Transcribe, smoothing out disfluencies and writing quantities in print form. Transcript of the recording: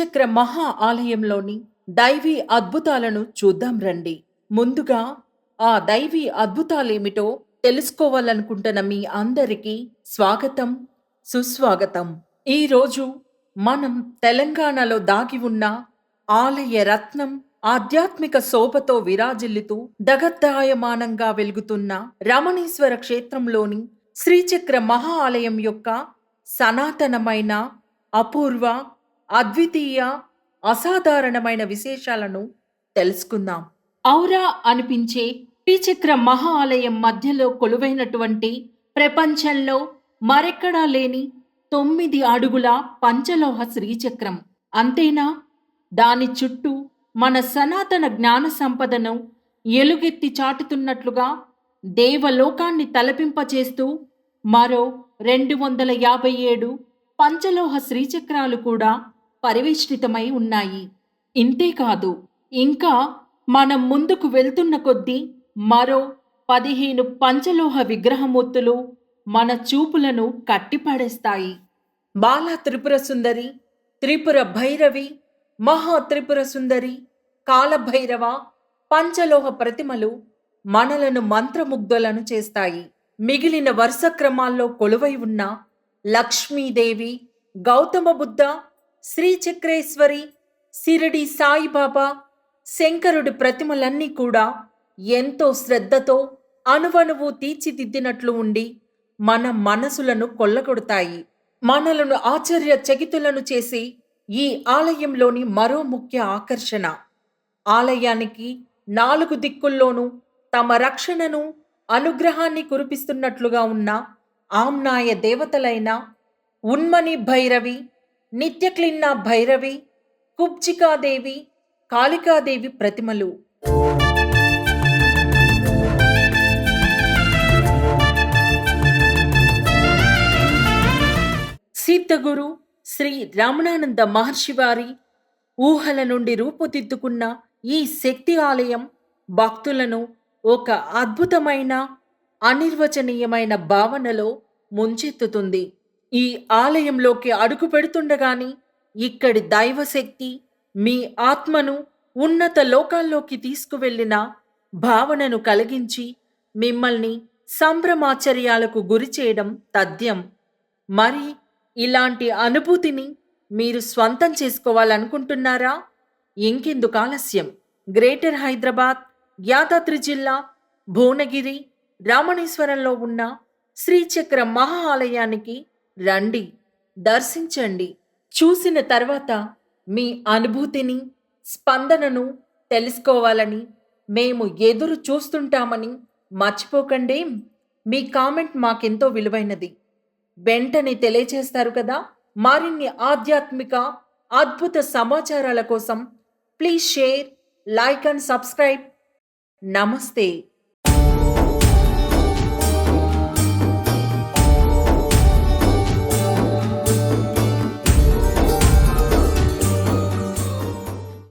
శ్రీచక్ర మహా ఆలయంలోని దైవీ అద్భుతాలను చూద్దాం రండి. ముందుగా ఆ దైవీ అద్భుతాలేమిటో తెలుసుకోవాలనుకుంటున్న మీ అందరికీ స్వాగతం, సుస్వాగతం. ఈరోజు మనం తెలంగాణలో దాగి ఉన్న ఆలయ రత్నం, ఆధ్యాత్మిక శోభతో విరాజిల్లుతూ దగద్దాయమానంగా వెలుగుతున్న రమణీశ్వర క్షేత్రంలోని శ్రీచక్ర మహా ఆలయం యొక్క సనాతనమైన, అపూర్వ, అద్వితీయ, అసాధారణమైన విశేషాలను తెలుసుకుందాం. ఔరా అనిపించే శ్రీచక్ర మహా ఆలయం మధ్యలో కొలువైనటువంటి ప్రపంచంలో మరెక్కడా లేని 9 అడుగుల పంచలోహ శ్రీచక్రం. అంతేనా? దాని చుట్టూ మన సనాతన జ్ఞాన సంపదను ఎలుగెత్తి చాటుతున్నట్లుగా దేవలోకాన్ని తలపింపచేస్తూ మరో 257 పంచలోహ శ్రీచక్రాలు కూడా పరివేష్టితమై ఉన్నాయి. ఇంతేకాదు, ఇంకా మనం ముందుకు వెళ్తున్న కొద్దీ మరో 15 పంచలోహ విగ్రహమూర్తులు మన చూపులను కట్టిపడేస్తాయి. బాలా త్రిపుర సుందరి, త్రిపుర భైరవి, మహా త్రిపుర సుందరి, కాలభైరవ పంచలోహ ప్రతిమలు మనలను మంత్రముగ్ధులను చేస్తాయి. మిగిలిన వరుస క్రమాల్లో కొలువై ఉన్న లక్ష్మీదేవి, గౌతమ బుద్ధ, శ్రీచక్రేశ్వరి, సిరిడి సాయిబాబా, శంకరుడి ప్రతిమలన్నీ కూడా ఎంతో శ్రద్ధతో అణువణువు తీర్చిదిద్దినట్లు ఉండి మన మనసులను కొల్లగొడతాయి. మనలను ఆశ్చర్యచకితులను చేసి ఈ ఆలయంలోని మరో ముఖ్య ఆకర్షణ, ఆలయానికి 4 దిక్కుల్లోనూ తమ రక్షణను, అనుగ్రహాన్ని కురిపిస్తున్నట్లుగా ఉన్న ఆమ్నాయ దేవతలైన ఉన్మని భైరవి, నిత్యక్లిన్న భైరవి, కుబ్జికాదేవి, కాళికాదేవి ప్రతిమలు. సిద్ధగురు శ్రీ రమణానంద మహర్షి వారి ఊహల నుండి రూపుదిద్దుకున్న ఈ శక్తి ఆలయం భక్తులను ఒక అద్భుతమైన, అనిర్వచనీయమైన భావనలో ముంచెత్తుతుంది. ఈ ఆలయంలోకి అడుగు పెడుతుండగాని ఇక్కడి దైవశక్తి మీ ఆత్మను ఉన్నత లోకాల్లోకి తీసుకువెళ్లిన భావనను కలిగించి మిమ్మల్ని సంభ్రమాచర్యాలకు గురి చేయడం తథ్యం. మరి ఇలాంటి అనుభూతిని మీరు స్వంతం చేసుకోవాలనుకుంటున్నారా? ఇంకెందుకు ఆలస్యం? గ్రేటర్ హైదరాబాద్, యాదాద్రి జిల్లా, భువనగిరి, రామణేశ్వరంలో ఉన్న శ్రీచక్ర మహా ఆలయానికి రండి, దర్శించండి. చూసిన తర్వాత మీ అనుభూతిని, స్పందనను తెలుసుకోవాలని మేము ఎదురు చూస్తుంటామని మర్చిపోకండి. మీ కామెంట్ మాకెంతో విలువైనది. వెంటనే తెలియజేస్తారు కదా. మరిన్ని ఆధ్యాత్మిక అద్భుత సమాచారాల కోసం please share, like and subscribe. నమస్తే.